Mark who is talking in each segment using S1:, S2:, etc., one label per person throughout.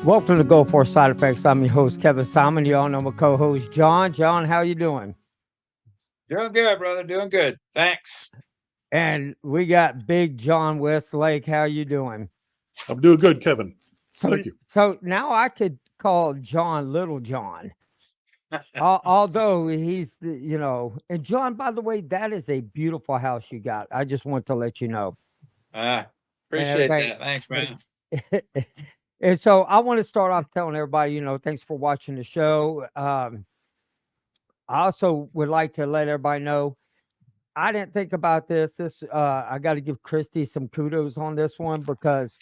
S1: Welcome to Go for Side Effects. I'm your host, Kevin Simon. You all know my co-host, John. John, how you doing?
S2: Doing good, brother. Doing good. Thanks.
S1: And we got Big John Westlake. How you doing?
S3: I'm doing good, Kevin.
S1: So,
S3: Thank you.
S1: so now I could call John Little John, although he's And John, by the way, that is a beautiful house you got. I just want to let you know
S2: Ah,
S1: and
S2: appreciate
S1: everything.
S2: that. Thanks, man.
S1: And so I want to start off telling everybody, thanks for watching the show. I also would like to let everybody know I didn't think about this. I got to give Christy some kudos on this one because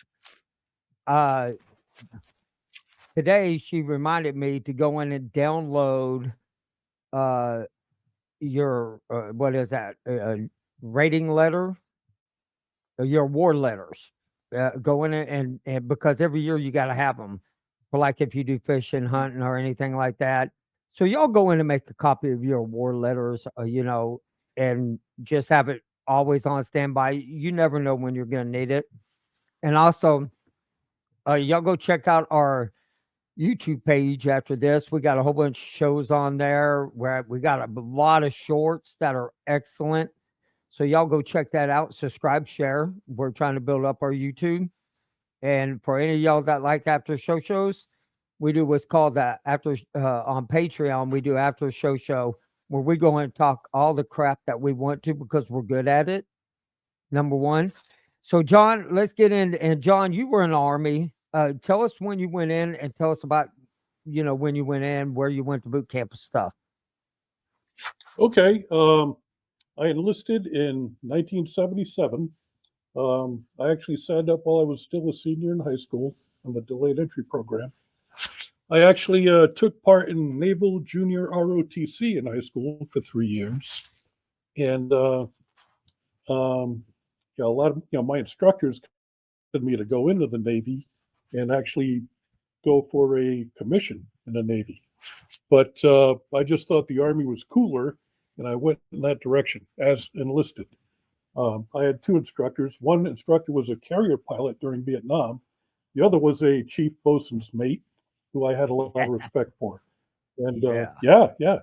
S1: uh, today she reminded me to go in and download uh, your what is that rating letter, your award letters. Go in and because every year you got to have them for like if you do fishing, hunting, or anything like that. So y'all go in and make a copy of your award letters, and just have it always on standby. You never know when you're going to need it. And also, y'all go check out our YouTube page after this. We got a whole bunch of shows on there where we got a lot of shorts that are excellent. So y'all go check that out. Subscribe, share. We're trying to build up our YouTube. And for any of y'all that like after shows, we do what's called that after on Patreon. We do after show where we go and talk all the crap that we want to because we're good at it. Number one. So John, let's get in. And John, you were in the Army. Tell us when you went in, and tell us about when you went in, where you went to boot camp and stuff.
S3: Okay. I enlisted in 1977. I actually signed up while I was still a senior in high school on the delayed entry program. I actually took part in Naval Junior ROTC in high school for 3 years, and a lot of my instructors wanted me to go into the Navy and actually go for a commission in the Navy. But I just thought the Army was cooler, and I went in that direction as enlisted. I had two instructors. One instructor was a carrier pilot during Vietnam. The other was a chief bosun's mate, who I had a lot of respect for. And
S1: Yeah.
S3: yeah,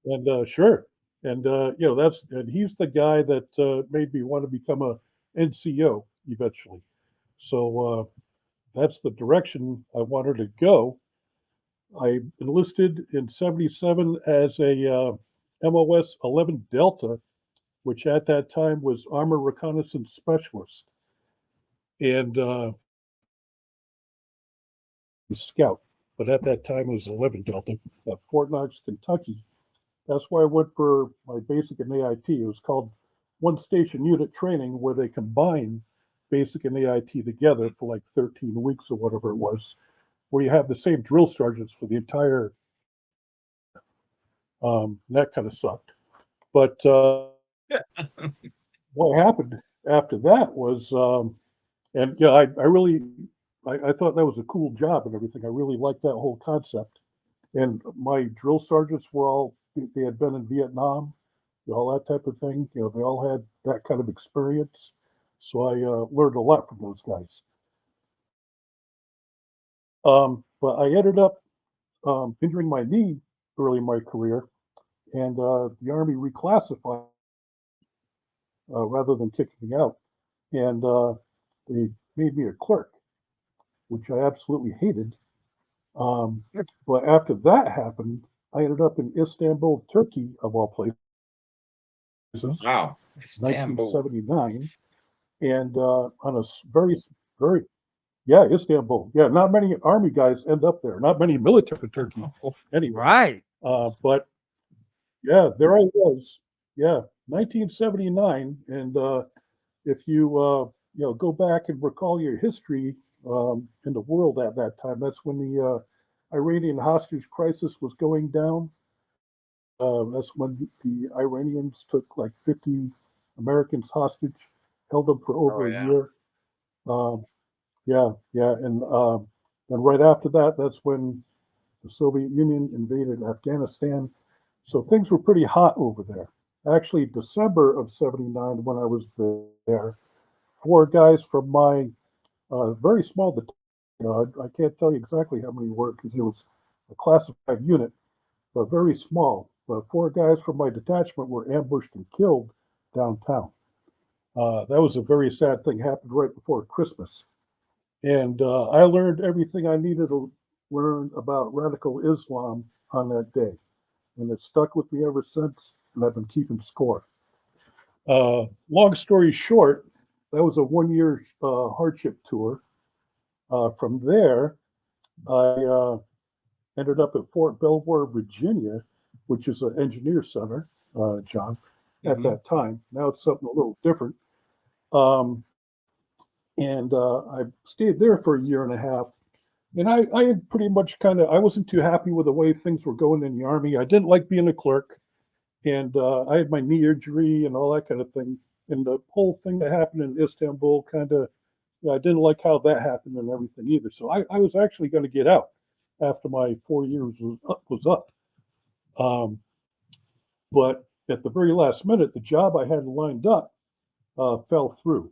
S3: and sure, and and he's the guy that made me want to become a NCO eventually. So that's the direction I wanted to go. I enlisted in '77 as a MOS 11 Delta, which at that time was Armor Reconnaissance Specialist, and Scout. But at that time, it was 11 Delta at Fort Knox, Kentucky. That's why I went for my basic and AIT. It was called One Station Unit Training, where they combine basic and AIT together for like 13 weeks or whatever it was, where you have the same drill sergeants for the entire year. That kind of sucked. But what happened after that was, and yeah, I really, I thought that was a cool job and everything. I really liked that whole concept. And my drill sergeants were all, they had been in Vietnam, all that type of thing. They all had that kind of experience. So I learned a lot from those guys. But I ended up injuring my knee early in my career, and the Army reclassified rather than kicking me out. And they made me a clerk, which I absolutely hated. Um, but after that happened, I ended up in Istanbul, Turkey, of all places,
S2: Wow. Istanbul.
S3: 1979, and on a very, very, yeah, Istanbul. Yeah, not many army guys end up there. Not many military in Turkey, anyway.
S1: Right.
S3: But yeah, there I was. Yeah, 1979, and if you go back and recall your history in the world at that time, that's when the Iranian hostage crisis was going down. That's when the Iranians took like 50 Americans hostage, held them for
S2: Oh
S3: over a
S2: yeah.
S3: year. Um, yeah, and right after that, that's when the Soviet Union invaded Afghanistan. So things were pretty hot over there. Actually, December of '79, when I was there, four guys from my very small battalion I can't tell you exactly how many were because it was a classified unit, but very small. But 4 guys from my detachment were ambushed and killed downtown. That was a very sad thing. Happened right before Christmas, and I learned everything I needed to learn about radical Islam on that day, and it stuck with me ever since. And I've been keeping score. Long story short, that was a 1 year hardship tour. From there, I ended up at Fort Belvoir, Virginia, which is an engineer center, John, at
S2: Mhm.
S3: that time. Now it's something a little different. Um, and I stayed there for a year and a half. And I had pretty much I wasn't too happy with the way things were going in the Army. I didn't like being a clerk. And I had my knee injury and all that kind of thing. And the whole thing that happened in Istanbul I didn't like how that happened and everything either. So I was actually going to get out after my 4 years was up. Um, but at the very last minute, the job I had lined up fell through.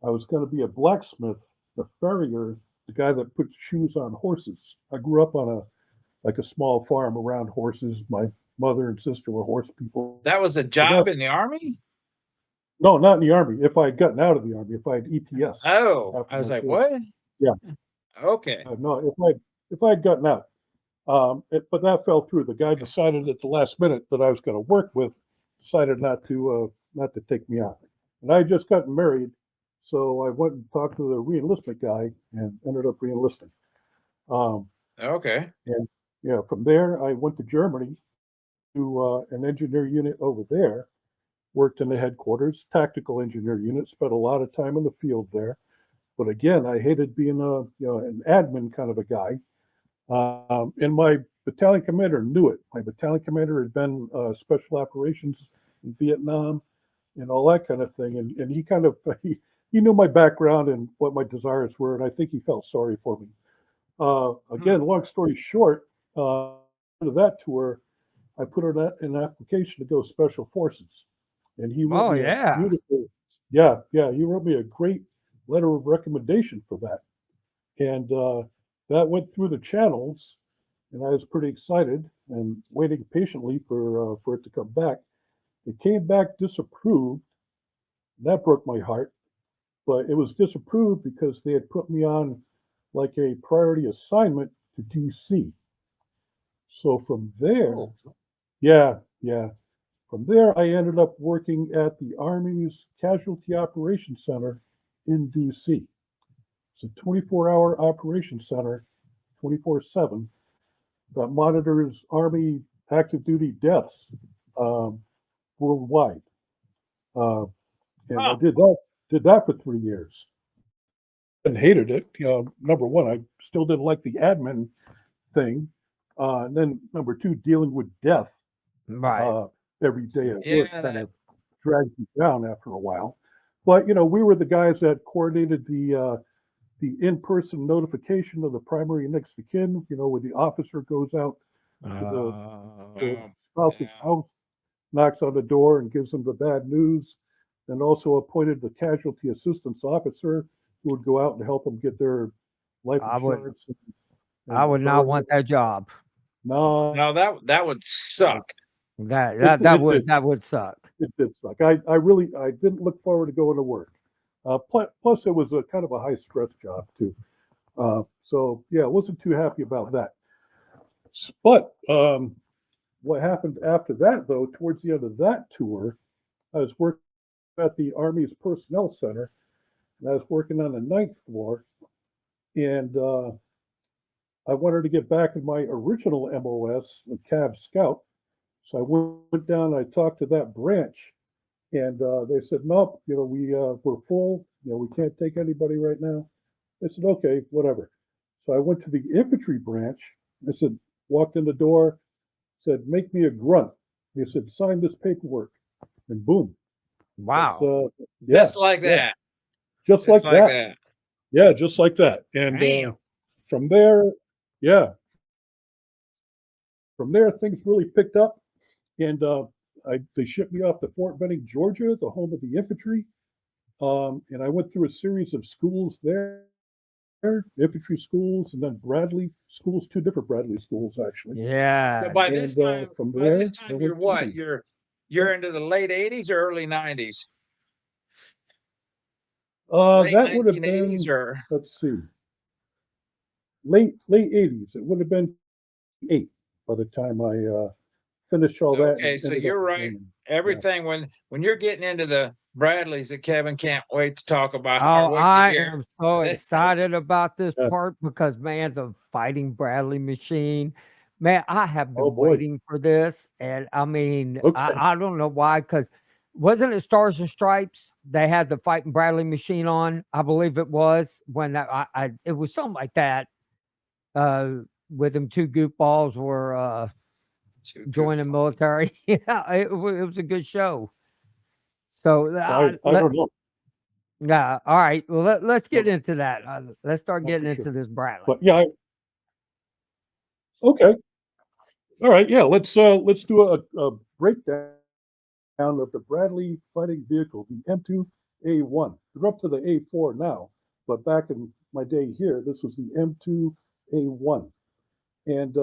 S3: I was going to be a blacksmith, a farrier, the guy that puts shoes on horses. I grew up on a small farm around horses. My mother and sister were horse people.
S2: That was a
S3: So
S2: job in the Army?
S3: no, not in the Army. If I had gotten out of the Army, if I had ETS
S2: Oh,
S3: after
S2: I was
S3: my
S2: like,
S3: tour.
S2: what?
S3: Yeah,
S2: Okay.
S3: no, if I had gotten out, but that fell through. The guy decided at the last minute that I was going to work with decided not to take me on, and I had just gotten married, so I went and talked to the reenlistment guy and ended up reenlisting. Um,
S2: Okay.
S3: and yeah, from there I went to Germany to an engineer unit over there. Worked in the headquarters, tactical engineer unit. Spent a lot of time in the field there. But again, I hated being an admin kind of a guy. And my battalion commander knew it. My battalion commander had been special operations in Vietnam and all that kind of thing. And he he knew my background and what my desires were, and I think he felt sorry for me. Again, long story short, after that tour, I put in an application to go special forces, and he wrote
S1: Oh
S3: me a
S1: yeah.
S3: beautiful, he wrote me a great letter of recommendation for that, and that went through the channels, and I was pretty excited and waiting patiently for it to come back. It came back disapproved. That broke my heart, but it was disapproved because they had put me on like a priority assignment to DC. So from there,
S2: Oh,
S3: yeah. From there, I ended up working at the Army's Casualty Operations Center in DC. It's a 24-hour operations center, 24/7, that monitors Army active duty deaths um, worldwide. Uh, and I
S2: oh,
S3: did that for 3 years and hated it. Number one, I still didn't like the admin thing. And then number two, dealing with death
S1: Right.
S3: uh, every day at work
S2: yeah.
S3: kind of drags you down after a while. But we were the guys that coordinated the in-person notification of the primary next of kin. Where the officer goes out to the
S2: Oh,
S3: spouse's
S2: yeah.
S3: house, knocks on the door, and gives them the bad news. And also appointed the casualty assistance officer who would go out and help them get their life
S1: I would
S3: insurance
S1: I
S3: and
S1: would not
S3: burial.
S1: want that job.
S3: No,
S2: No, that would suck.
S1: That
S3: it,
S1: that that
S3: it
S1: would
S3: did.
S1: that would suck.
S3: It did suck. I didn't look forward to going to work. Plus, it was a kind of a high stress job too. So yeah, I wasn't too happy about that. But what happened after that, though, towards the end of that tour, I was working at the Army's Personnel Center, and I was working on the ninth floor, and I wanted to get back in my original MOS, the Cav Scout. So I went down, and I talked to that branch, and they said, nope, we're full. We can't take anybody right now. I said, okay, whatever. So I went to the infantry branch. I said, walked in the door, said, make me a grunt. They said, sign this paperwork. And boom. That's,
S1: Wow.
S3: yeah,
S2: Just like
S3: yeah,
S2: that.
S3: just
S2: Just
S3: like
S2: like
S3: that.
S2: that.
S3: Yeah, just like that. And
S2: Damn.
S3: from there, yeah, from there, things really picked up. And they shipped me off to Fort Benning, Georgia, the home of the infantry. And I went through a series of schools there. infantry schools, and then Bradley schools, two different Bradley schools actually.
S2: So
S1: Yeah.
S2: by
S3: And
S2: this time,
S3: from
S2: by this
S3: there, I
S2: time, you're
S3: went to
S2: what?
S3: Navy.
S2: You're into the late '80s or early '90s? Late
S3: That would have
S2: 1980s
S3: been,
S2: or
S3: let's see, late 80s. It would have been 8 by the time I finished all that
S2: okay,
S3: and
S2: so
S3: ended up
S2: you're
S3: in
S2: right.
S3: training. Yeah.
S2: Everything when you're getting into the Bradleys that Kevin can't wait to talk about
S1: Oh,
S2: or wait to
S1: I
S2: hear.
S1: am so excited about this
S3: Yeah.
S1: part because, man, the fighting Bradley machine, man, I have
S3: Oh
S1: been
S3: boy.
S1: waiting for this. And I mean,
S3: Okay.
S1: I don't know why, because wasn't it Stars and Stripes? They had the fighting Bradley machine on. I believe it was when it was something like that. Uh, with them two goofballs were
S2: Too good.
S1: joining military. Yeah, it was a good show. So
S3: I don't know.
S1: yeah, all right. Well, let's get
S3: No,
S1: into that. Let's start
S3: not
S1: getting
S3: for sure.
S1: into this Bradley.
S3: But yeah, okay. All right. Yeah, let's do a breakdown of the Bradley fighting vehicle, the M2A1. They're up to the A4 now, but back in my day here, this was the M2A1, and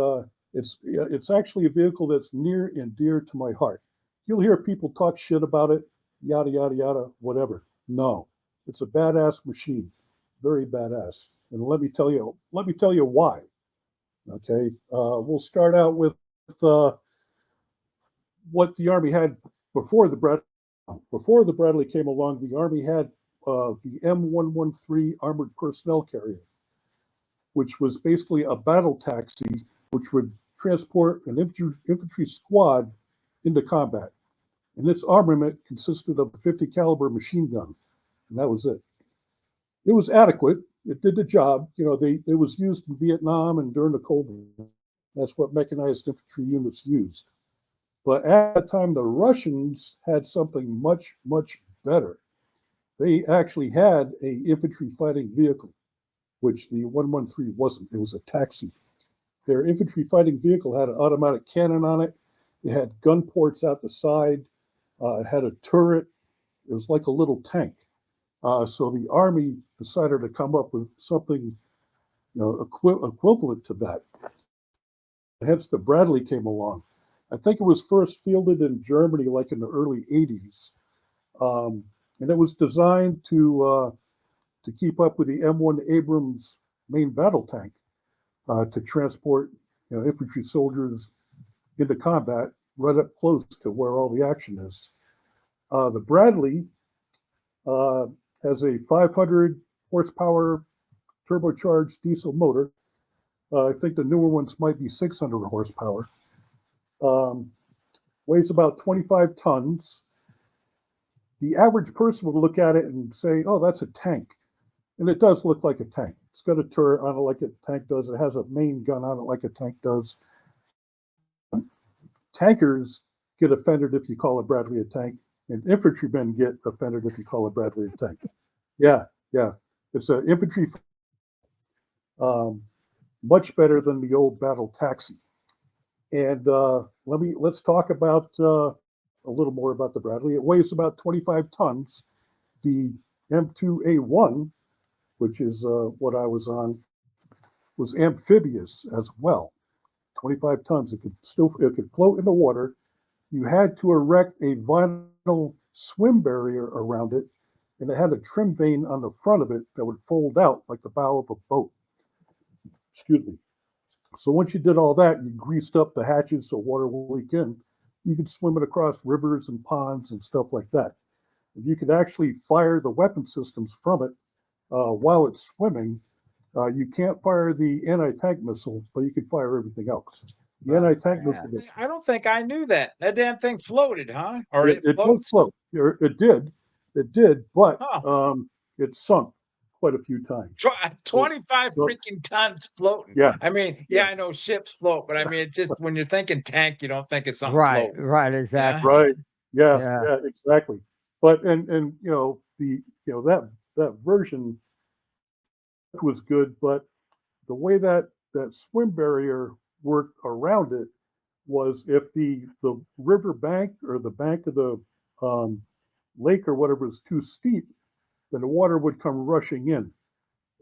S3: it's actually a vehicle that's near and dear to my heart. You'll hear people talk shit about it, yada yada yada, whatever. No, it's a badass machine, very badass, and let me tell you why. Okay, we'll start out with uh, what the Army had before the Bradley came along. The Army had the M113 armored personnel carrier, which was basically a battle taxi, which would transport an infantry squad into combat. And its armament consisted of a 50 caliber machine gun, and that was it. It was adequate. It did the job. It was used in Vietnam and during the Cold War. That's what mechanized infantry units used. But at that time, the Russians had something much, much better. They actually had a infantry fighting vehicle, which the 113 wasn't. It was a taxi. Their infantry fighting vehicle had an automatic cannon on it. It had gun ports out the side. It had a turret. It was like a little tank. So the Army decided to come up with something, equivalent to that. Hence, the Bradley came along. I think it was first fielded in Germany, like in the early '80s, and it was designed to keep up with the M1 Abrams main battle tank to transport infantry soldiers into combat right up close to where all the action is. The Bradley uh, has a 500 horsepower turbocharged diesel motor. I think the newer ones might be 600 horsepower. Um, Weighs about 25 tons. The average person would look at it and say, "Oh, that's a tank," and it does look like a tank. It's got a turret on it like a tank does. It has a main gun on it like a tank does. Tankers get offended if you call a Bradley a tank, and infantrymen get offended if you call a Bradley a tank. Yeah, yeah. It's an infantry, um, much better than the old battle taxi. And let's talk about a little more about the Bradley. It weighs about 25 tons. The M2A1, which is what I was on, was amphibious as well. 25 tons. It could float in the water. You had to erect a vinyl swim barrier around it, and it had a trim vane on the front of it that would fold out like the bow of a boat. Excuse me. So once you did all that, you greased up the hatches so water will leak in. You could swim it across rivers and ponds and stuff like that. And you could actually fire the weapon systems from it while it's swimming. You can't fire the anti-tank missile, but you can fire everything else. The
S1: That's
S3: anti-tank missile,
S1: bad.
S2: I don't think I knew that. That damn thing floated, huh? Or it
S3: it does
S2: floats?
S3: float. It did, but
S2: Huh.
S3: it sunk quite a few times.
S2: 25
S3: So,
S2: freaking tons floating.
S3: yeah,
S2: I mean,
S3: yeah,
S2: yeah, I know ships float, but I mean, it's just when you're thinking tank, you don't think it's something
S1: Right,
S2: floating.
S1: right,
S2: Yeah.
S1: exactly.
S3: right, yeah,
S1: Yeah.
S3: yeah, exactly. But and that version was good, but the way that swim barrier worked around it was if the river bank or the bank of the um, lake or whatever was too steep, then the water would come rushing in.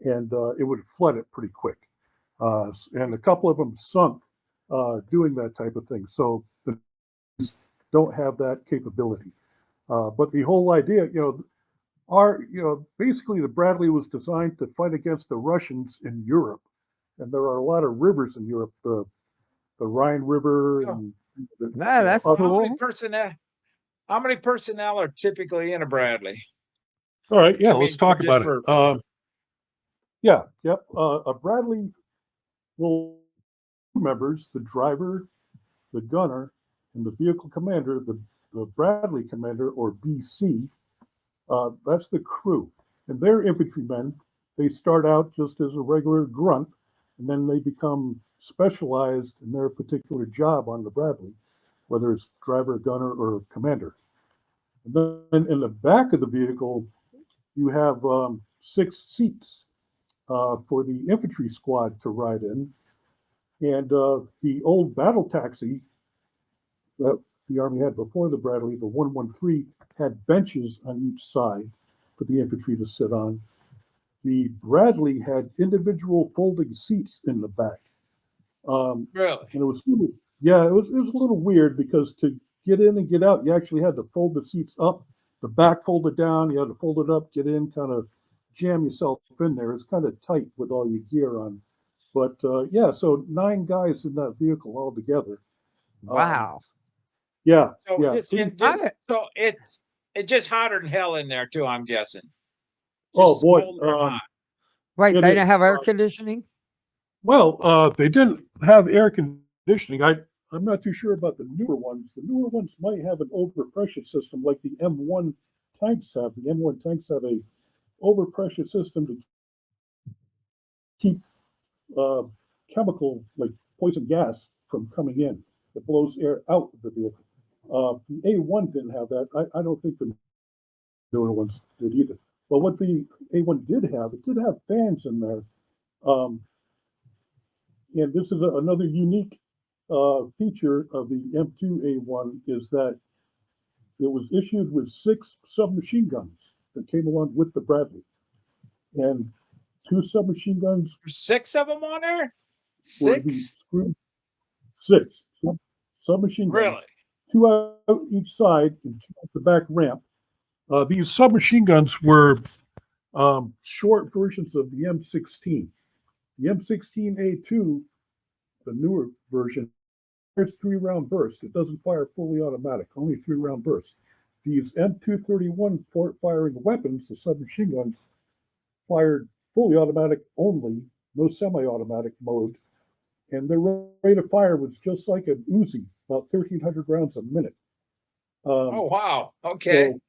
S3: and it would flood it pretty quick. And a couple of them sunk doing that type of thing. So the don't have that capability. But the whole idea, basically the Bradley was designed to fight against the Russians in Europe, and there are a lot of rivers in Europe, the Rhine River,
S2: So,
S3: and
S1: That's
S3: other.
S2: how many
S1: cool.
S2: personnel? How many personnel are typically in a Bradley?
S3: All right, yeah,
S2: I
S3: let's
S2: mean,
S3: talk
S2: just
S3: about
S2: for
S3: it. Yeah, yep. A Bradley will members, the driver, the gunner, and the vehicle commander, the Bradley commander, or BC. That's the crew. And they're infantrymen. They start out just as a regular grunt, and then they become specialized in their particular job on the Bradley, whether it's driver, gunner, or commander. And then in the back of the vehicle, you have 6 seats for the infantry squad to ride in. And the old battle taxi that the Army had before the Bradley, the 113, had benches on each side for the infantry to sit on. The Bradley had individual folding seats in the back.
S2: really.
S3: And it was, yeah, it was a little weird because to get in and get out, you actually had to fold the seats up, the back folded down, you had to fold it up, get in, kind of jam yourself in there. It's kind of tight with all your gear on. But yeah, so 9 guys in that vehicle all together.
S1: Wow.
S3: Yeah,
S2: So
S3: yeah.
S2: it's
S3: Pretty,
S2: and just
S1: I,
S2: so it's just hotter than hell in there too. I'm guessing.
S3: oh
S2: Just
S3: boy,
S2: smoldering hot.
S1: wait,
S3: it
S1: they
S3: is.
S1: didn't have air conditioning?
S3: Well, they didn't have air conditioning. I'm not too sure about the newer ones. The newer ones might have an overpressure system like the M1 tanks have. The M1 tanks have a overpressure system to keep uh, chemical like poison gas from coming in. It blows air out of the vehicle. The A1 didn't have that. I don't think the newer ones did either. But what the A1 did have, it did have fans in there. Um, and this is another unique feature of the M2A1 is that it was issued with 6 submachine guns that came along with the Bradley. And 2 submachine guns
S2: There's 6 of them on there.
S3: were the
S2: 6,
S3: screw 6 submachine
S2: really?
S3: guns, 2 out each side and 2 at the back ramp. These submachine guns were short versions of the M16. The M16A2, the newer version, fires 3-round burst. It doesn't fire fully automatic, only 3-round bursts. These M231 port firing weapons, the submachine guns, fired fully automatic only, no semi-automatic mode, and their rate of fire was just like an Uzi, about 1,300 rounds a minute.
S2: Oh
S3: Um,
S2: wow. Okay.
S3: so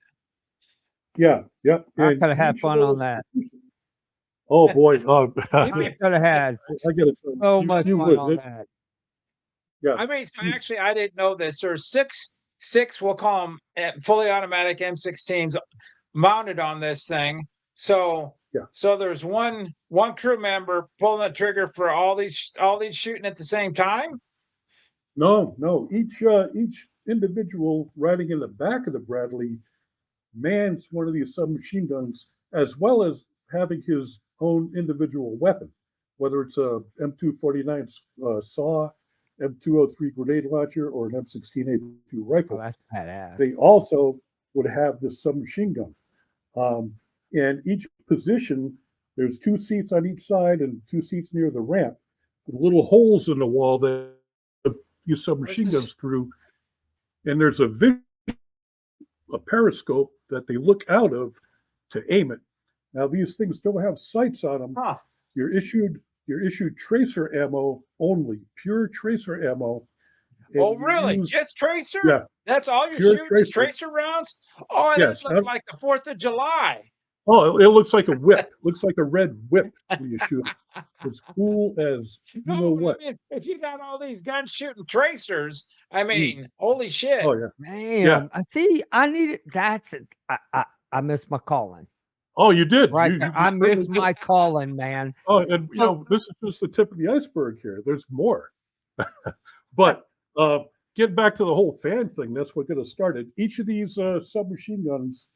S3: yeah, yep.
S1: I
S3: And
S1: could have had
S3: each of
S1: fun on
S3: those,
S1: that.
S3: oh boy,
S2: You
S1: I
S2: mean
S1: could have had
S3: I get it.
S1: so
S2: you
S1: much
S3: You
S1: fun
S3: would,
S1: on that.
S3: yeah.
S2: I mean, so actually, I didn't know this. There's six. We'll call them fully automatic M16s mounted on this thing. So,
S3: Yeah.
S2: so there's one crew member pulling the trigger for all these shooting at the same time.
S3: No, no. Each individual riding in the back of the Bradley mans one of these submachine guns, as well as having his own individual weapon, whether it's a M249 saw, M203 grenade launcher, or an M16A2
S1: Oh,
S3: rifle.
S1: that's badass.
S3: They also would have this submachine gun. And each position, there's 2 seats on each side and 2 seats near the ramp, with little holes in the wall that you submachine guns through. And there's a periscope that they look out of to aim it. Now these things don't have sights on them.
S2: Huh.
S3: You're issued tracer ammo only, pure tracer ammo. And
S2: Oh,
S3: you
S2: really?
S3: use,
S2: Just tracer?
S3: yeah,
S2: That's all you're
S3: pure
S2: shooting is
S3: tracer.
S2: tracer rounds? Oh, that
S3: Yes.
S2: looks like the 4th of July.
S3: Oh, it looks like a whip. Looks like a red whip when you shoot it. It's cool as you know
S2: No, but I
S3: what.
S2: mean, if you got all these guns shooting tracers, I
S3: Mm.
S2: mean, holy shit.
S3: Oh yeah.
S1: Damn. I see. I need it. That's it. I miss my calling.
S3: Oh, you did.
S1: Right
S3: You
S1: there. I
S3: certainly
S1: miss
S3: did.
S1: my calling, man.
S3: Oh, and this is just the tip of the iceberg here. There's more. But getting back to the whole fan thing, that's what got us started. Each of these submachine guns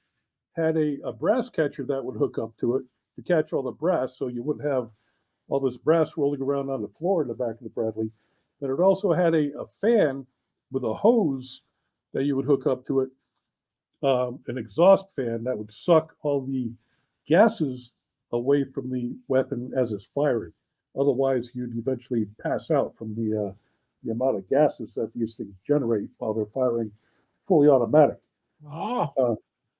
S3: had a brass catcher that would hook up to it, to catch all the brass, so you wouldn't have all this brass rolling around on the floor in the back of the Bradley. And it also had a fan with a hose that you would hook up to it, an exhaust fan that would suck all the gases away from the weapon as it's firing. Otherwise, you'd eventually pass out from the amount of gases that these things generate while they're firing fully automatic.
S2: Oh,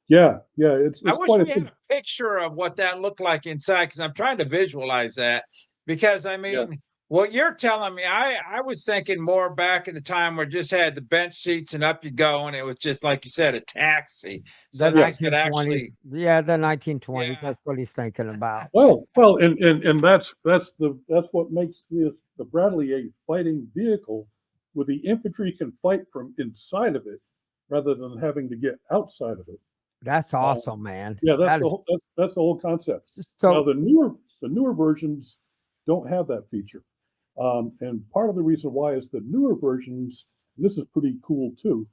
S3: Yeah, it's
S2: I wish
S3: quite a
S2: we had
S3: thing.
S2: a picture of what that looked like inside because I'm trying to visualize that. Because I
S3: Yeah,
S2: mean, what you're telling me, I was thinking more back in the time where just had the bench seats and up you go, and it was just like you said, a taxi.
S1: The
S2: So these could
S1: 1920s.
S2: actually,
S1: Yeah, the 1920s.
S2: yeah.
S1: That's what he's thinking about.
S3: well, and that's what makes the Bradley a fighting vehicle, where the infantry can fight from inside of it rather than having to get outside of it.
S1: That's
S3: Uh,
S1: awesome, man.
S3: yeah, that's
S1: That
S3: the
S1: is
S3: whole that's the whole concept. Now
S1: so.
S3: the newer versions don't have that feature, and part of the reason why is the newer versions. And this is pretty cool too.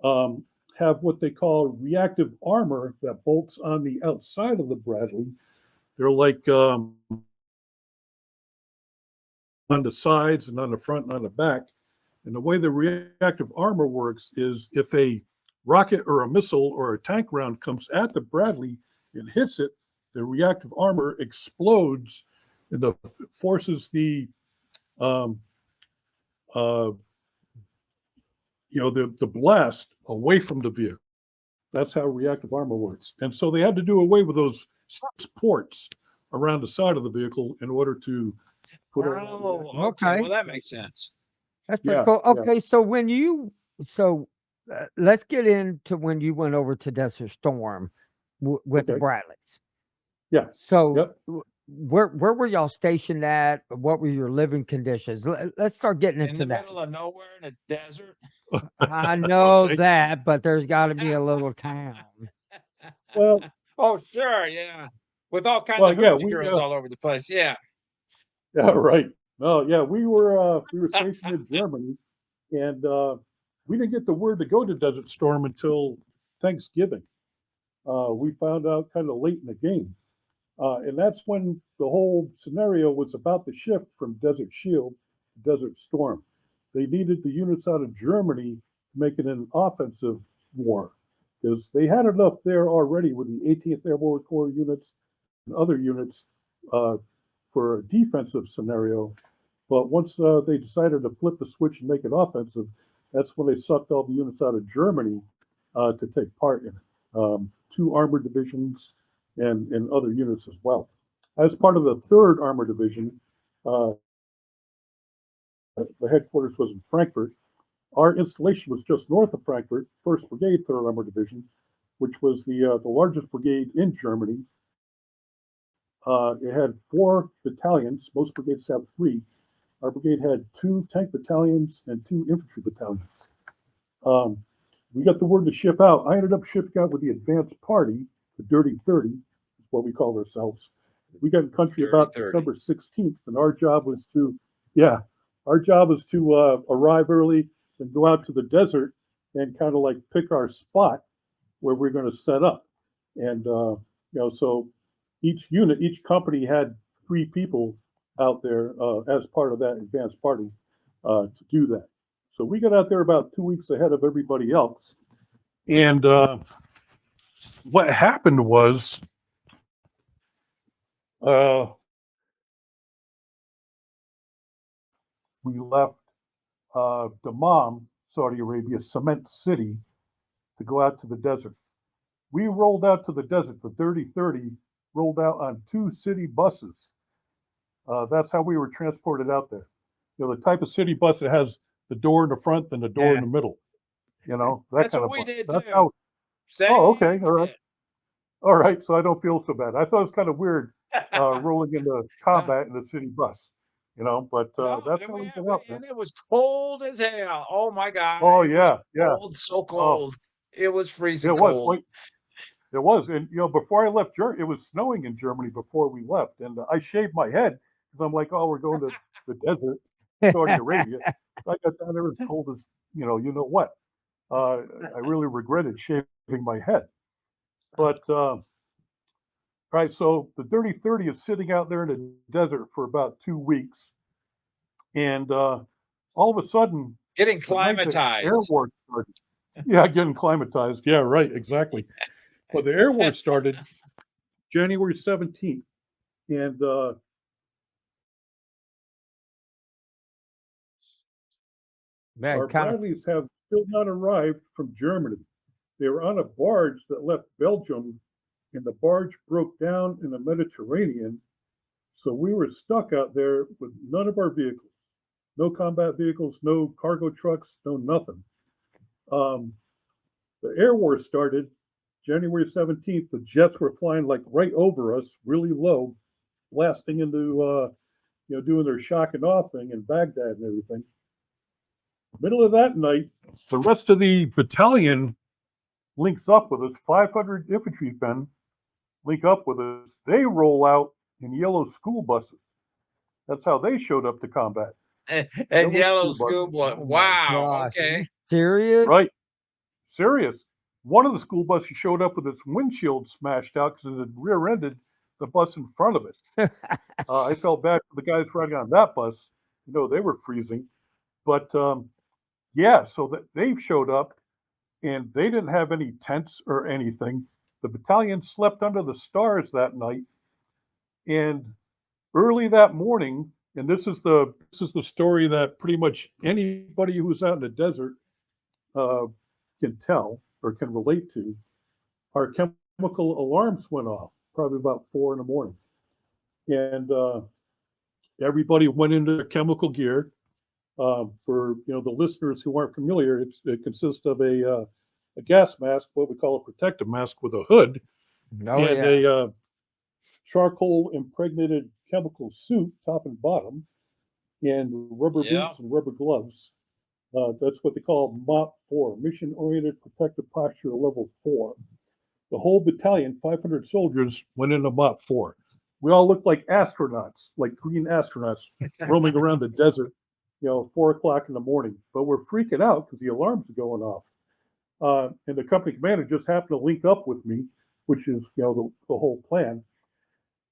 S3: Um, have what they call reactive armor that bolts on the outside of the Bradley. They're like on the sides and on the front and on the back. And the way the reactive armor works is if a rocket or a missile or a tank round comes at the Bradley and hits it, the reactive armor explodes and forces um, uh, the blast away from the vehicle. That's how reactive armor works. And so they had to do away with those ports around the side of the vehicle in order to put all that
S2: Oh,
S3: reactive.
S2: okay.
S1: Okay,
S2: Well, that makes sense.
S1: that's pretty
S3: Yeah,
S1: cool.
S3: yeah,
S1: Okay, so let's get into when you went over to Desert Storm with the
S3: okay,
S1: Bradleys.
S3: yeah,
S1: So
S3: yep.
S1: where were y'all stationed at? What were your living conditions? Let's start getting
S2: In
S1: into
S2: the
S1: that.
S2: middle of nowhere in a desert.
S1: I know
S3: Okay.
S1: that, but there's got to be a little town.
S3: Well,
S2: Oh, sure, yeah. With all kinds
S3: well,
S2: of
S3: yeah,
S2: hoochie girls all over the place. Yeah.
S3: yeah, right. Oh, yeah, we were stationed in Germany, and we didn't get the word to go to Desert Storm until Thanksgiving. We found out kind of late in the game, and that's when the whole scenario was about to shift from Desert Shield to Desert Storm. They needed the units out of Germany to make it an offensive war because they had enough there already with the 18th Airborne Corps units and other units uh, for a defensive scenario. But once they decided to flip the switch and make it offensive, that's when they sucked all the units out of Germany to take part in it. Two armored divisions and other units as well. As part of the 3rd Armored Division, uh, the headquarters was in Frankfurt. Our installation was just north of Frankfurt, 1st Brigade, 3rd Armored Division, which was the largest brigade in Germany. It had 4 battalions. Most brigades have 3. Our brigade had 2 tank battalions and 2 infantry battalions. Um, we got the word to ship out. I ended up shipping out with the advanced party, the Dirty 30, is what we called ourselves. We got in country
S2: Dirty
S3: about
S2: 30.
S3: December 16th, and our job was to arrive early and go out to the desert and kind of like pick our spot where we're going to set up. And so each company had 3 people out there as part of that advanced party to do that. So we got out there about 2 weeks ahead of everybody else. And what happened was uh, we left Dammam, Saudi Arabia, Cement City, to go out to the desert. We rolled out to the desert. The 3030 rolled out on 2 city buses. That's how we were transported out there. The type of city bus that has the door in the front and the door in
S1: Yeah.
S3: the middle. That
S2: That's
S3: kind
S2: what
S3: of
S2: we
S3: bus.
S2: did
S3: That's
S2: too.
S3: how. Oh, okay,
S2: Same
S3: all right.
S2: shit.
S3: All right, so I don't feel so bad. I thought it was kind of weird rolling into
S2: Uh,
S3: combat in a city bus, but
S2: no,
S3: that's
S2: and
S3: how we got out there.
S2: and it was cold as hell. Oh my God,
S3: Oh
S2: it was
S3: yeah, yeah.
S2: cold, so
S3: Oh,
S2: cold. It was freezing
S3: it was.
S2: cold.
S3: Wait, it was, and before I left Germany, it was snowing in Germany before we left, and I shaved my head because I'm like, oh, we're going to the desert, Saudi Arabia. I got down there as cold as you know what. I really regretted shaving my head, but Right, so the Dirty 30 is sitting out there in the desert for about 2 weeks, and all of a sudden,
S2: Getting
S3: the night the air
S2: climatized.
S3: war started. Yeah, getting climatized. Yeah, right, exactly. But the air war started January 17th, and
S1: Man,
S3: our
S1: kind of.
S3: Bradleys have still not arrived from Germany. They were on a barge that left Belgium, and the barge broke down in the Mediterranean. So we were stuck out there with none of our vehicles, no combat vehicles, no cargo trucks, no nothing. Um, the air war started January 17th. The jets were flying like right over us, really low, blasting into, doing their shock and awe thing in Baghdad and everything. Middle of that night, the rest of the battalion links up with us. 500 infantrymen link up with us. They roll out in yellow school buses. That's how they showed up to combat.
S2: And
S3: Yellow
S2: yellow
S3: school buses.
S2: school blood.
S1: Oh my
S2: Wow.
S1: gosh. Are
S2: Okay.
S1: you serious?
S3: Right. Serious. One of the school buses showed up with its windshield smashed out because it had rear-ended the bus in front of it. I felt bad for the guys riding on that bus. They were freezing. But yeah, so that they showed up and they didn't have any tents or anything. The battalion slept under the stars that night. And early that morning, and this is the story that pretty much anybody who's out in the desert uh, can tell or can relate to. Our chemical alarms went off probably about 4 in the morning, and everybody went into their chemical gear. For the listeners who aren't familiar, it consists of a gas mask, what we call a protective mask, with a hood,
S1: Oh
S3: and
S1: yeah.
S3: a charcoal impregnated chemical suit, top and bottom, and rubber
S2: Yeah.
S3: boots and rubber gloves. That's what they call MOP 4, Mission Oriented Protective Posture Level 4. The whole battalion, 500 soldiers, went into MOP 4. We all looked like astronauts, like green astronauts, roaming around the desert, 4 o'clock in the morning. But we're freaking out because the alarms are going off. And the company commander just happened to link up with me, which is, the whole plan.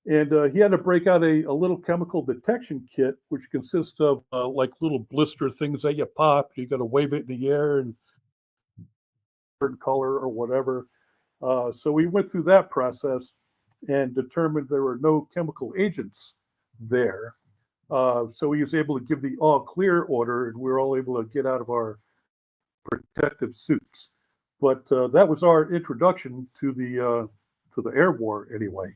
S3: And he had to break out a little chemical detection kit, which consists of like little blister things that you pop. You got to wave it in the air and certain color or whatever. So we went through that process and determined there were no chemical agents there. So he was able to give the all clear order, and we were all able to get out of our protective suits. But that was our introduction to the air war, anyway.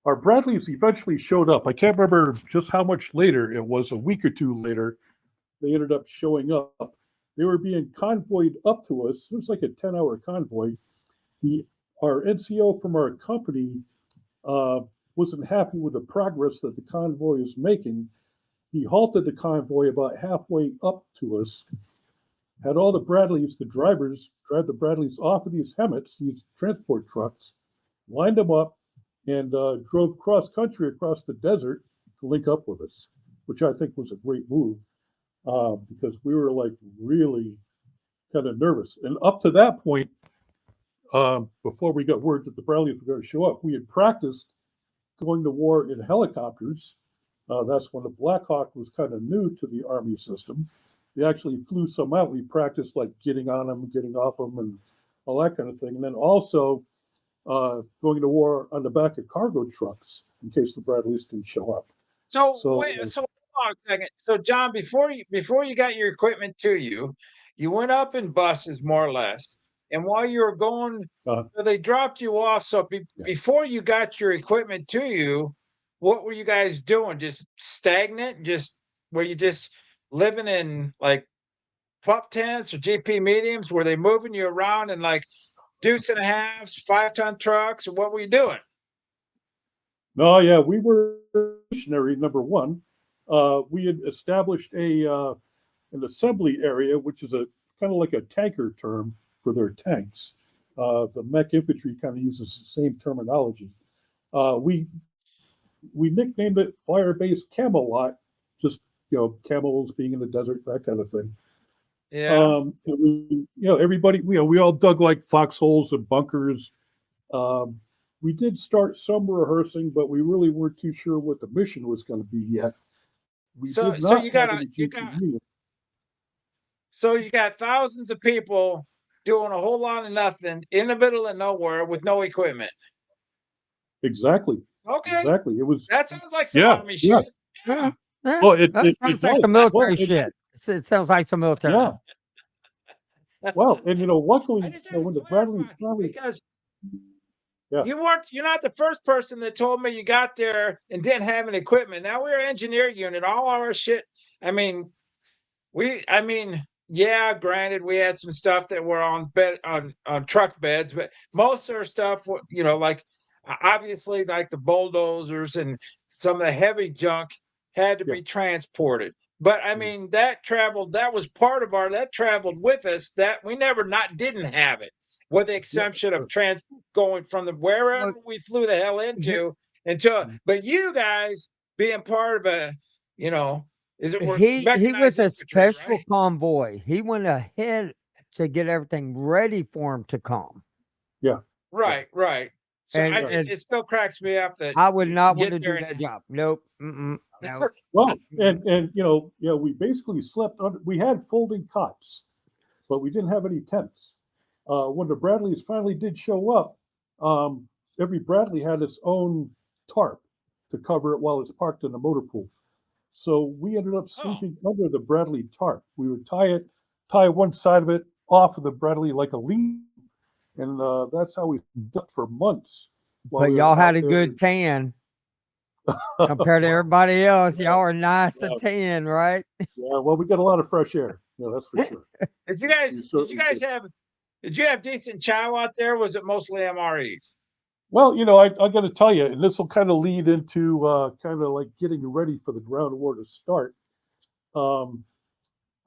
S3: Our Bradleys eventually showed up. I can't remember just how much later it was. A week or two later, they ended up showing up. They were being convoyed up to us. It was like a 10-hour convoy. The Our NCO from our company uh, wasn't happy with the progress that the convoy was making. He halted the convoy about halfway up to us, had all the Bradleys, the drivers, drive the Bradleys off of these HEMTs, these transport trucks, lined them up, and drove cross country across the desert to link up with us, which I think was a great move because we were like really kind of nervous. And up to that point, before we got word that the Bradleys were going to show up, we had practiced going to war in helicopters. That's when the Black Hawk was kind of new to the Army system. We actually flew some out. We practiced like getting on them, getting off them, and all that kind of thing. And then also going to war on the back of cargo trucks in case the Bradleys didn't show up.
S2: So
S3: So,
S2: wait, so hold on a second. So John, before you got your equipment to you, you went up in buses more or less, and while you were going,
S3: uh,
S2: so they dropped you off. So
S3: yeah.
S2: before you got your equipment to you, what were you guys doing? Just stagnant? Just were you just living in like pup tents or GP mediums? Were they moving you around in like deuce and a halves, 5-ton trucks, or what were you doing?
S3: No, yeah, we were missionary number one. We had established an assembly area, which is a kind of like a tanker term for their tanks. The mech infantry kind of uses the same terminology. We nicknamed it Fire Base Camelot, just camels being in the desert, that kind of thing.
S2: Yeah.
S3: Everybody, we all dug like foxholes and bunkers. Um, we did start some rehearsing, but we really weren't too sure what the mission was going to be yet. We
S2: So
S3: did
S2: so
S3: not
S2: you
S3: have
S2: got a
S3: any
S2: you
S3: GP
S2: got
S3: meetings.
S2: so you got thousands of people doing a whole lot of nothing in the middle of nowhere with no equipment.
S3: Exactly,
S2: Okay,
S3: exactly. It was,
S2: that sounds like some
S3: yeah,
S2: army
S3: yeah.
S2: shit. Yeah.
S3: Well, it
S1: That
S3: it, it
S1: sounds like
S3: does.
S1: some
S3: Well,
S1: military shit. It sounds like some military.
S3: yeah. Well, and
S2: I
S3: luckily,
S2: just had to
S3: when the Bradleys
S2: clarify
S3: finally,
S2: because
S3: yeah,
S2: you're not the first person that told me you got there and didn't have any equipment. Now we're an engineer unit, all our shit. I mean, yeah, granted, we had some stuff that were on bed on truck beds, but most of our stuff, like obviously like the bulldozers and some of the heavy junk had to
S3: yeah,
S2: be transported. But I
S3: mm,
S2: mean, that was part of that traveled with us. That we never not didn't have it, with the
S3: yeah,
S2: exception of
S3: sure.
S2: going from the wherever
S1: Well,
S2: we flew the hell
S1: he,
S2: into until.
S3: Mm.
S2: But you guys being part of you know we're
S1: he was
S2: mechanized
S1: a
S2: infantry,
S1: special
S2: right?
S1: convoy. He went ahead to get everything ready for him to come.
S3: Yeah, yeah,
S2: Right, right. So
S1: And
S3: yeah.
S2: it still cracks me up that
S1: I would
S2: you
S1: not want
S2: get
S1: to do
S2: there and
S1: that job. Nope. Mm-mm, no.
S3: Well,
S1: Mm-mm.
S3: and yeah, we basically slept under. We had folding cots, but we didn't have any tents. When the Bradleys finally did show up, um, every Bradley had its own tarp to cover it while it's parked in the motor pool. So we ended up
S2: oh,
S3: sleeping under the Bradley tarp. We would tie one side of it off of the Bradley like a lean, and that's how we slept for months while
S1: But
S3: we were
S1: y'all had
S3: out
S1: a
S3: there.
S1: good tan compared to everybody else.
S3: Yeah,
S1: Y'all are nice and
S3: yeah,
S1: tan, right?
S3: yeah. Well, we got a lot of fresh air. Yeah, that's for sure. We
S2: did you
S3: certainly
S2: guys
S3: did.
S2: have decent chow out there? Was it mostly MREs?
S3: Well, I got to tell you, and this will kind of lead into kind of like getting ready for the ground war to start. Um,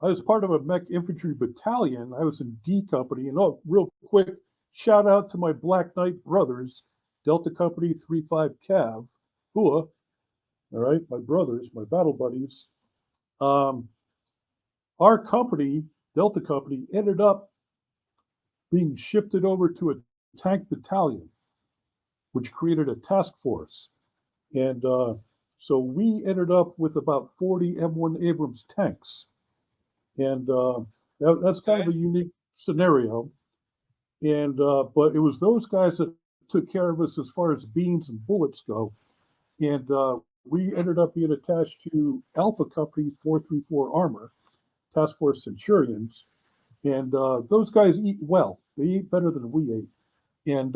S3: I was part of a mech infantry battalion. I was in D Company, and real quick, shout out to my Black Knight brothers, Delta Company 35 Cav, Hua. All right, my brothers, my battle buddies. Um, our company, Delta Company, ended up being shifted over to a tank battalion, which created a task force. And so we ended up with about 40 M1 Abrams tanks. And that's kind of
S2: Okay.
S3: a unique scenario. And but it was those guys that took care of us as far as beans and bullets go. And we
S2: Hmm.
S3: ended up being attached to Alpha Company 434 Armor, Task Force Centurions. And those guys eat well. They eat better than we ate. And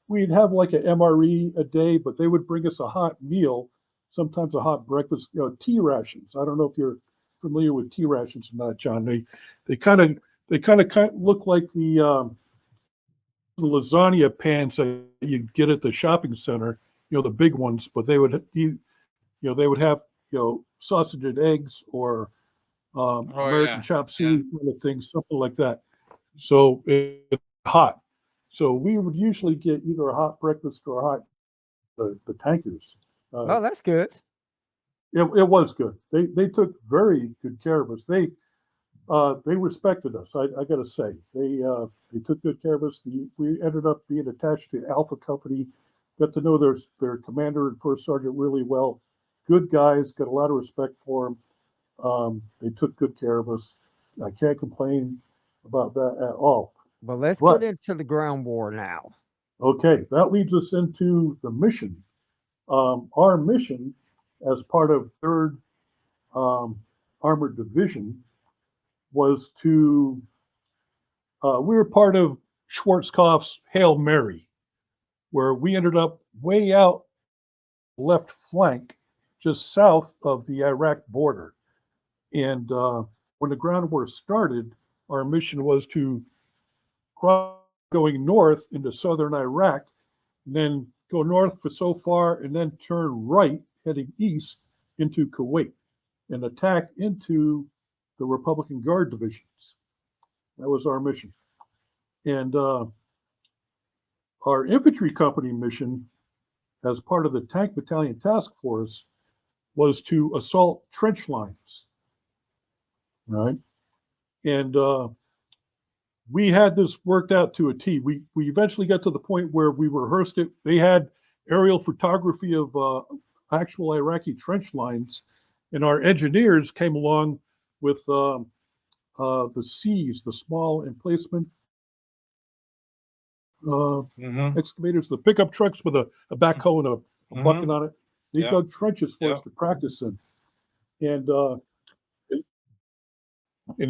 S3: we'd have like an MRE a day, but they would bring us a hot meal, sometimes a hot breakfast, tea rations. I don't know if you're familiar with tea rations or not, John. They kind of look like the lasagna pans that you get at the shopping center, the big ones, but they would have sausage and eggs or
S2: Oh
S3: American
S2: yeah,
S3: chop
S2: yeah.
S3: suey kind of thing, something like that. So it's hot. So we would usually get either a hot breakfast or a hot the tankers. Uh,
S1: Oh, that's good.
S3: it was good. They took very good care of us. They respected us. I got to say they took good care of us. We ended up being attached to Alpha Company. Got to know their commander and first sergeant really well. Good guys. Got a lot of respect for them. They took good care of us. I can't complain about that at all.
S1: Well, let's get
S3: But
S1: into the ground war now.
S3: okay, that leads us into the mission. Our mission, as part of Third Armored Division, was to. We were part of Schwarzkopf's Hail Mary, where we ended up way out left flank, just south of the Iraq border. And when the ground war started, our mission was to cross going north into southern Iraq, and then go north for so far, and then turn right, heading east into Kuwait, and attack into the Republican Guard divisions. That was our mission. And our infantry company mission, as part of the Tank Battalion Task Force, was to assault trench lines, right? And we had this worked out to a T. We eventually got to the point where we rehearsed it. They had aerial photography of actual Iraqi trench lines, and our engineers came along with the C's, the small emplacement excavators, the pickup trucks with a backhoe and a bucket on it. They
S2: Yep.
S3: dug trenches for us
S2: Yep.
S3: to practice in, and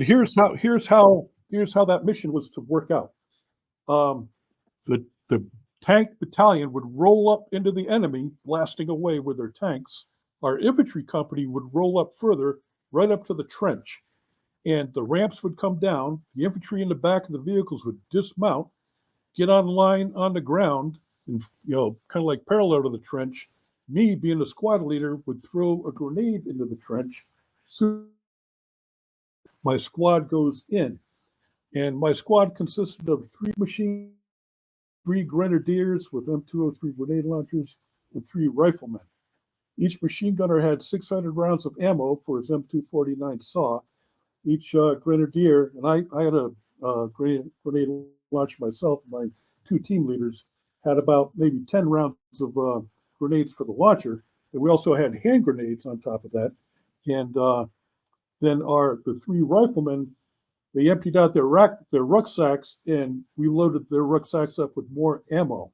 S3: here's how that mission was to work out. The tank battalion would roll up into the enemy, blasting away with their tanks. Our infantry company would roll up further, right up to the trench, and the ramps would come down. The infantry in the back of the vehicles would dismount, get on line on the ground, and kind of like parallel to the trench. Me, being the squad leader, would throw a grenade into the trench. So my squad goes in, and my squad consisted of 3 grenadiers with M203 grenade launchers and 3 riflemen. Each machine gunner had 600 rounds of ammo for his M249 saw. Each grenadier, and I had a grenade launcher myself. My 2 team leaders had about maybe 10 rounds of grenades for the launcher, and we also had hand grenades on top of that. And then the 3 riflemen, they emptied out their rucksacks, and we loaded their rucksacks up with more ammo.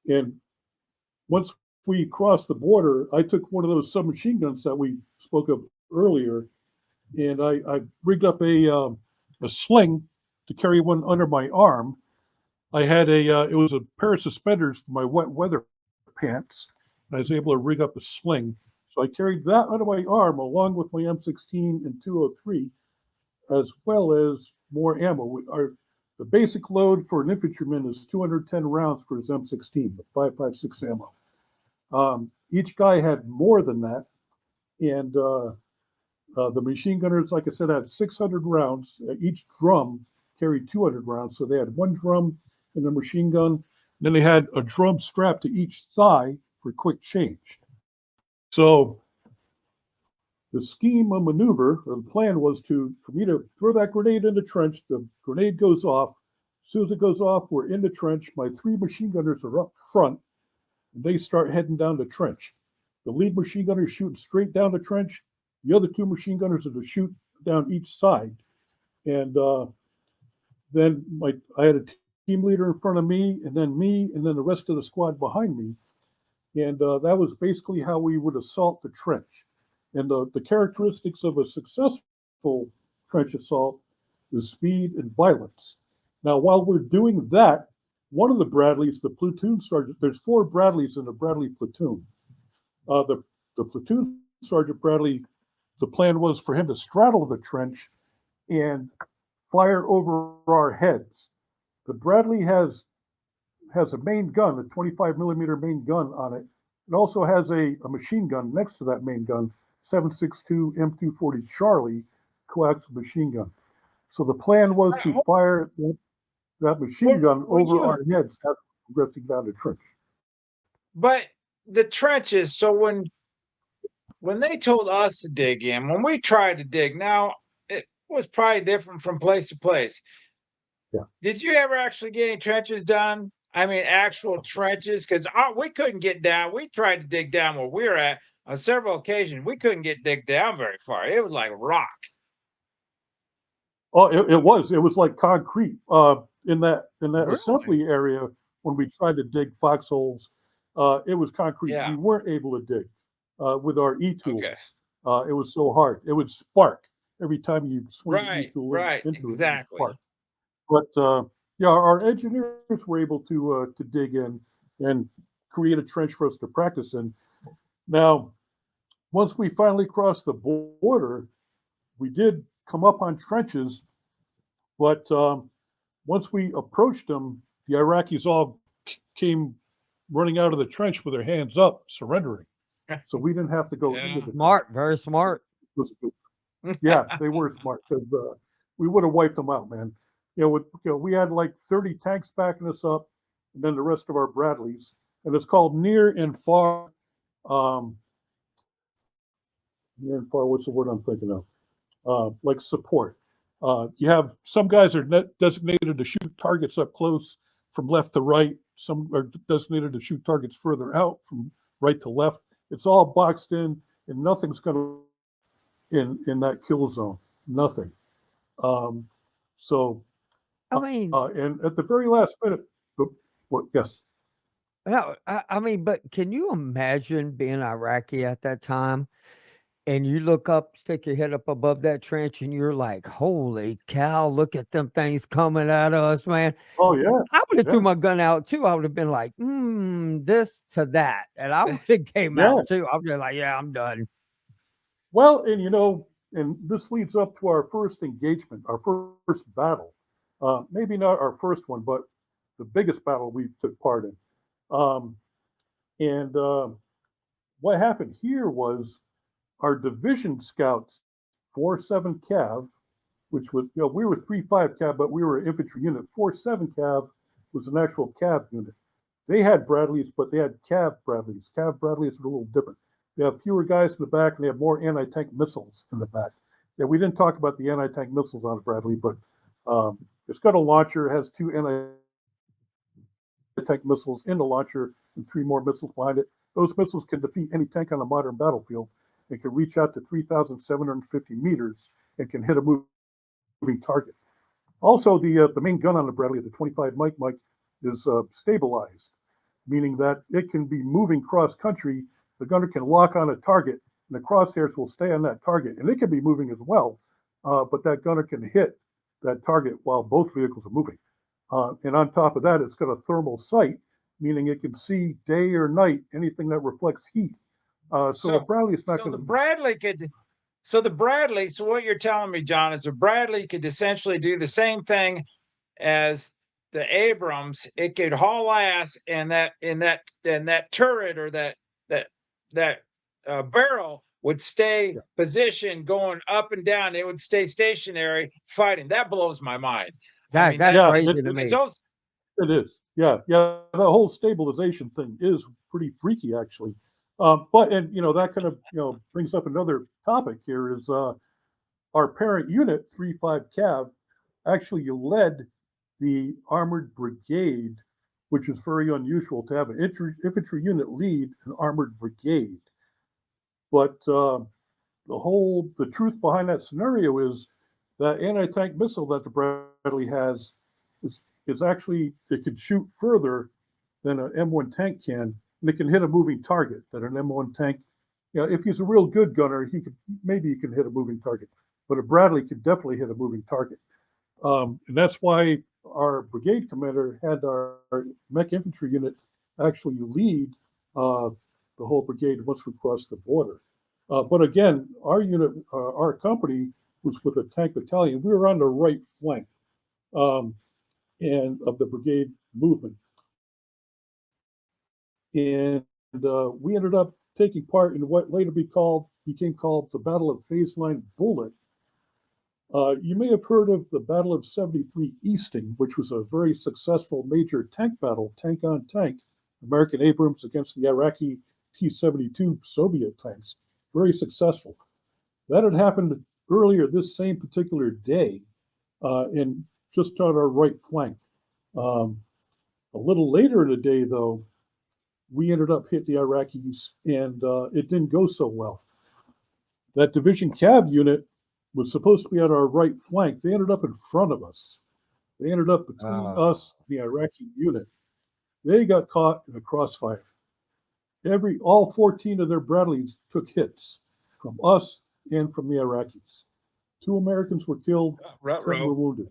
S3: And once we crossed the border, I took one of those submachine guns that we spoke of earlier, and I rigged up a sling to carry one under my arm. I had it was a pair of suspenders for my wet weather pants, and I was able to rig up a sling. So I carried that under my arm along with my M16 and 203, as well as more ammo. The basic load for an infantryman is 210 rounds for his M16, the 5.56 ammo. Each guy had more than that, and the machine gunners, like I said, had 600 rounds. Each drum carried 200 rounds, so they had 1 drum in the machine gun. Then they had a drum strapped to each thigh for quick change. So the scheme of maneuver, or the plan, was for me to throw that grenade in the trench. The grenade goes off. As soon as it goes off, we're in the trench. My 3 machine gunners are up front, and they start heading down the trench. The lead machine gunner is shooting straight down the trench. The other 2 machine gunners are to shoot down each side. And then I had a team leader in front of me, and then the rest of the squad behind me. And that was basically how we would assault the trench. And the characteristics of a successful trench assault is speed and violence. Now, while we're doing that, one of the Bradleys, the platoon sergeant, there's 4 Bradleys in a Bradley platoon. The platoon sergeant Bradley, the plan was for him to straddle the trench and fire over our heads. The Bradley has a main gun, a 25 millimeter main gun on it. It also has a machine gun next to that main gun, 7.62 M240 Charlie coaxial machine gun. So the plan was to fire that machine gun over our heads as we're progressing down the trench.
S2: But the trenches, so when they told us to dig in, when we tried to dig, now it was probably different from place to place.
S3: Yeah.
S2: Did you ever actually get any trenches done? I mean, actual trenches? Because we couldn't get down. We tried to dig down where we were at on several occasions. We couldn't dig down very far. It was like rock.
S3: Oh, it was like concrete. In that
S2: Really?
S3: assembly area, when we tried to dig foxholes, it was concrete.
S2: Yeah.
S3: We weren't able to dig with our e-tools.
S2: Okay.
S3: It was so hard. It would spark every time you swing the
S2: Right.
S3: e-tool
S2: Right.
S3: into it. It would
S2: Exactly.
S3: spark. But yeah, our engineers were able to dig in and create a trench for us to practice in. Now, once we finally crossed the border, we did come up on trenches, but once we approached them, the Iraqis all came running out of the trench with their hands up, surrendering. So we didn't have to go into the
S1: Smart, very smart.
S3: Yeah, they were smart because we would have wiped them out, man. We had like 30 tanks backing us up, and then the rest of our Bradleys, and it's called near and far. Near and far. What's the word I'm thinking of? Like support. You have some guys are designated to shoot targets up close from left to right. Some are designated to shoot targets further out from right to left. It's all boxed in, and nothing's going to in that kill zone. Nothing. Um, so,
S1: I mean,
S3: and at the very last minute, what? Yes.
S1: no, I mean, but can you imagine being Iraqi at that time? And you look up, stick your head up above that trench, and you're like, "Holy cow! Look at them things coming at us, man!"
S3: Oh yeah.
S1: I would have
S3: Yeah.
S1: threw my gun out too. I would have been like, this to that," and I would have came
S3: Yeah.
S1: out too. I would have like, "Yeah, I'm done."
S3: Well, and and this leads up to our first engagement, our first battle. Maybe not our first one, but the biggest battle we took part in. Um, and what happened here was our division scouts, 4-7 Cav, which was, we were 3-5 Cav, but we were an infantry unit. 4-7 Cav was an actual Cav unit. They had Bradleys, but they had Cav Bradleys. Cav Bradleys are a little different. They have fewer guys in the back, and they have more anti-tank missiles in the back. Yeah, we didn't talk about the anti-tank missiles on a Bradley, but it's got a launcher, has 2 anti-tank missiles in the launcher, and 3 more missiles behind it. Those missiles can defeat any tank on a modern battlefield. It can reach out to 3,750 meters and can hit a moving target. Also, the main gun on the Bradley, the 25 Mike, is stabilized, meaning that it can be moving cross country. The gunner can lock on a target, and the crosshairs will stay on that target, and it can be moving as well. But that gunner can hit that target while both vehicles are moving. And on top of that, it's got a thermal sight, meaning it can see day or night anything that reflects heat. So the Bradley is not
S2: So
S3: going
S2: the
S3: to.
S2: Bradley could, so the Bradley, so what you're telling me, John, is the Bradley could essentially do the same thing as the Abrams. It could haul ass, and that turret or that that barrel would stay positioned, going up and down. It would stay stationary, fighting. That blows my mind. I mean,
S1: That's
S2: that's
S3: Yeah,
S1: crazy to
S2: because
S1: me.
S2: those.
S3: it is. Yeah, yeah. The whole stabilization thing is pretty freaky, actually. But and that kind of brings up another topic here is our parent unit 3-5 Cav actually led the armored brigade, which is very unusual to have an infantry unit lead an armored brigade. But the truth behind that scenario is that anti-tank missile that the Bradley has is actually, it can shoot further than an M1 tank can, and it can hit a moving target that an M1 tank, if he's a real good gunner, he can hit a moving target, but a Bradley could definitely hit a moving target. And that's why our brigade commander had our mech infantry unit actually lead the whole brigade once we crossed the border. But again, our unit, our company was with a tank battalion. We were on the right flank and of the brigade movement, and we ended up taking part in what later became called the Battle of Phase Line Bullet. You may have heard of the Battle of 73 Easting, which was a very successful major tank battle, tank on tank, American Abrams against the Iraqi T-72 Soviet tanks. Very successful. That had happened earlier this same particular day, and just on our right flank. A little later in the day, though, we ended up hitting the Iraqis, and it didn't go so well. That division Cav unit was supposed to be on our right flank. They ended up in front of us. They ended up between us and the Iraqi unit. They got caught in a crossfire. All 14 of their Bradleys took hits from us and from the Iraqis. 2 Americans were killed, 10 were wounded.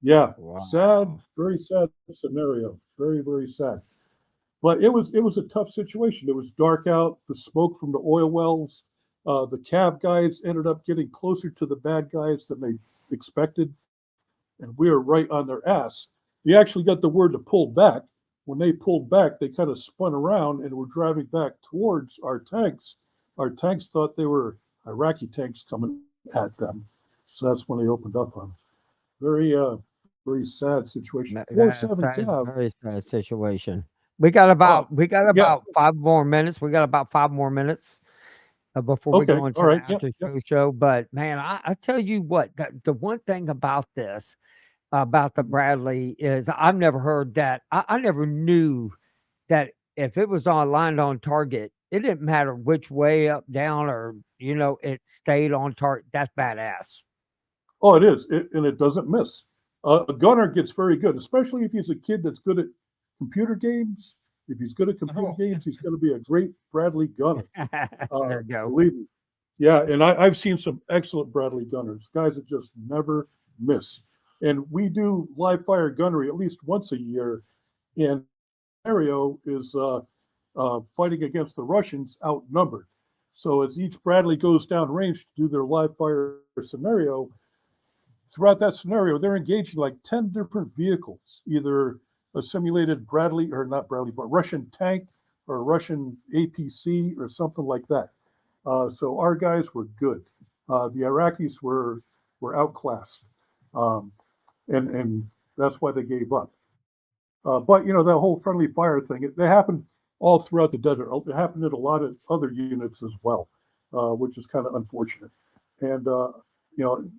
S3: Yeah, sad, very sad scenario. Very, very sad. But it was a tough situation. It was dark out. The smoke from the oil wells. The Cav guys ended up getting closer to the bad guys than they expected, and we were right on their ass. They actually got the word to pull back. When they pulled back, they kind of spun around and were driving back towards our tanks. Our tanks thought they were Iraqi tanks coming at them, so that's when they opened up on us. Very, very sad situation.
S1: That's a very sad situation. We got about 5 more minutes. before we
S3: Okay,
S1: go into
S3: all
S1: the
S3: right, yep,
S1: after
S3: yep.
S1: show. But man, I tell you what, the one thing about this, about the Bradley, is I've never heard that. I never knew that if it was on lined on target, it didn't matter which way, up, down, or it stayed on target. That's badass.
S3: Oh, it is, and it doesn't miss. A gunner gets very good, especially if he's a kid that's good at computer games. If he's good at computer
S2: Oh,
S3: games, he's going to be a great Bradley gunner.
S1: There you go.
S3: Believe me. Yeah, and I've seen some excellent Bradley gunners, guys that just never miss. And we do live fire gunnery at least once a year, and scenario is fighting against the Russians outnumbered. So as each Bradley goes down range to do their live fire scenario, throughout that scenario, they're engaging like 10 different vehicles, either a simulated Bradley, or not Bradley, but Russian tank or Russian APC or something like that. So our guys were good. The Iraqis were outclassed, um, and that's why they gave up. But that whole friendly fire thing, they happened all throughout the desert. It happened in a lot of other units as well, which is kind of unfortunate. And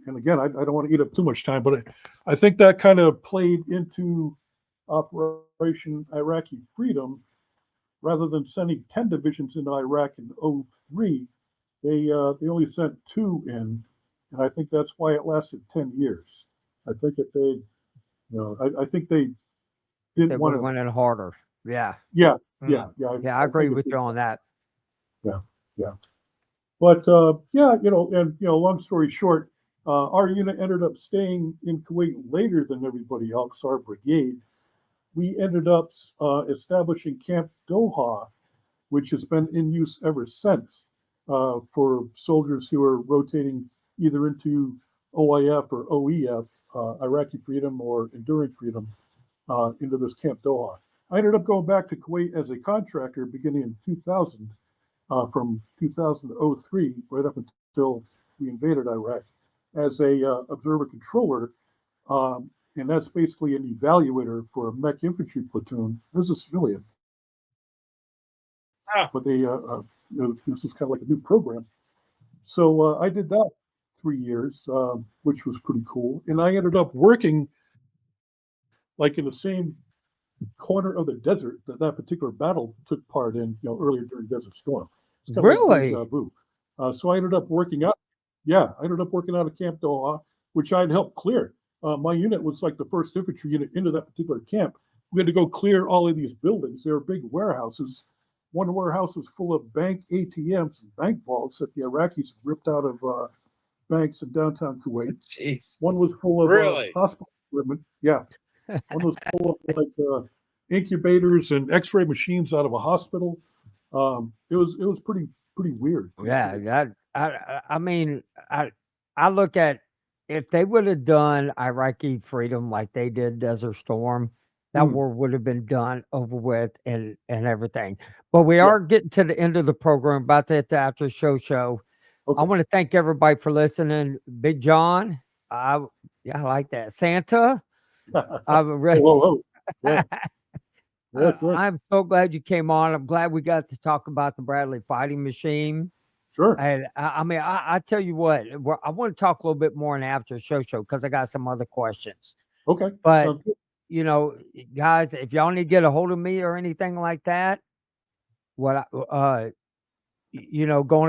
S3: and again, I don't want to eat up too much time, but I think that kind of played into Operation Iraqi Freedom. Rather than sending 10 divisions into Iraq in '03, they only sent 2 in, and I think that's why it lasted 10 years. I think that I think they
S1: They
S3: didn't
S1: would
S3: want
S1: have
S3: to.
S1: went in harder. Yeah.
S3: Yeah,
S1: Mm.
S3: yeah.
S1: Yeah, I
S3: I
S1: agree
S3: think
S1: with
S3: it
S1: you
S3: did.
S1: on that.
S3: Yeah, yeah. But yeah, and long story short, our unit ended up staying in Kuwait later than everybody else. Our brigade, we ended up establishing Camp Doha, which has been in use ever since, for soldiers who are rotating either into OIF or OEF, Iraqi Freedom or Enduring Freedom, into this Camp Doha. I ended up going back to Kuwait as a contractor beginning in 2000, from 2000 to '03, right up until we invaded Iraq, as a observer controller. And that's basically an evaluator for a mech infantry platoon. This is a civilian,
S2: ah,
S3: but this is kind of like a new program. So I did that 3 years, which was pretty cool. And I ended up working like in the same corner of the desert that particular battle took part in, earlier during Desert Storm. It's kind of like deja
S1: Really?
S3: vu. So I ended up working out. Yeah, I ended up working out of Camp Doha, which I'd helped clear. My unit was like the first infantry unit into that particular camp. We had to go clear all of these buildings. They were big warehouses. One warehouse was full of bank ATMs and bank vaults that the Iraqis ripped out of banks in downtown Kuwait.
S2: jeez,
S3: One was full of
S2: really?
S3: hospital equipment. Yeah, one was full of like incubators and X-ray machines out of a hospital. It was pretty weird.
S1: Yeah, that I mean, I look at, if they would have done Iraqi Freedom like they did Desert Storm, that
S3: Mm,
S1: war would have been done, over with, and everything. But we
S3: yeah.
S1: are getting to the end of the program, about to hit the after show. I
S3: Okay.
S1: want to thank everybody for listening. Big John, yeah, I like that. Santa, I really.
S3: Whoa. Yeah. Yeah. Sure.
S1: I'm so glad you came on. I'm glad we got to talk about the Bradley fighting machine.
S3: Sure.
S1: And I mean, I tell you what, I want to talk a little bit more in the after show because I got some other questions.
S3: Okay.
S1: But
S3: Sounds good.
S1: guys, if y'all need to get a hold of me or anything like that, going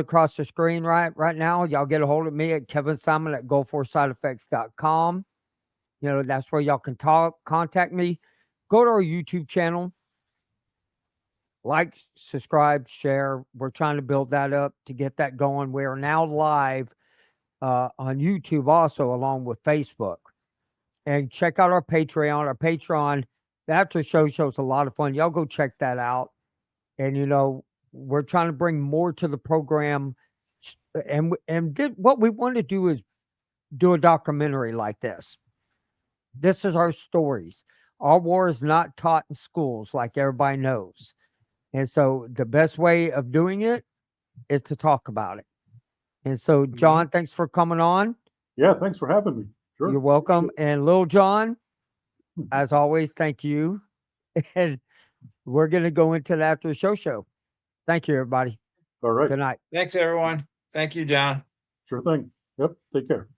S1: across the screen right now, y'all get a hold of me at Kevin Simon at GoForSideEffects.com. That's where y'all can contact me. Go to our YouTube channel. Like, subscribe, share. We're trying to build that up to get that going. We are now live on YouTube also, along with Facebook. And check out our Patreon. Our Patreon, the after show's a lot of fun. Y'all go check that out. And we're trying to bring more to the program. And what we want to do is do a documentary like this. This is our stories. Our war is not taught in schools like everybody knows. And so the best way of doing it is to talk about it. And so, John, thanks for coming on.
S3: Yeah. Thanks for having me. Sure.
S1: You're welcome. And Lil John, as always, thank you. And we're going to go into the after show. Thank you, everybody.
S3: All right.
S1: Good night.
S2: Thanks, everyone. Thank you, John.
S3: Sure thing. Yep. Take care.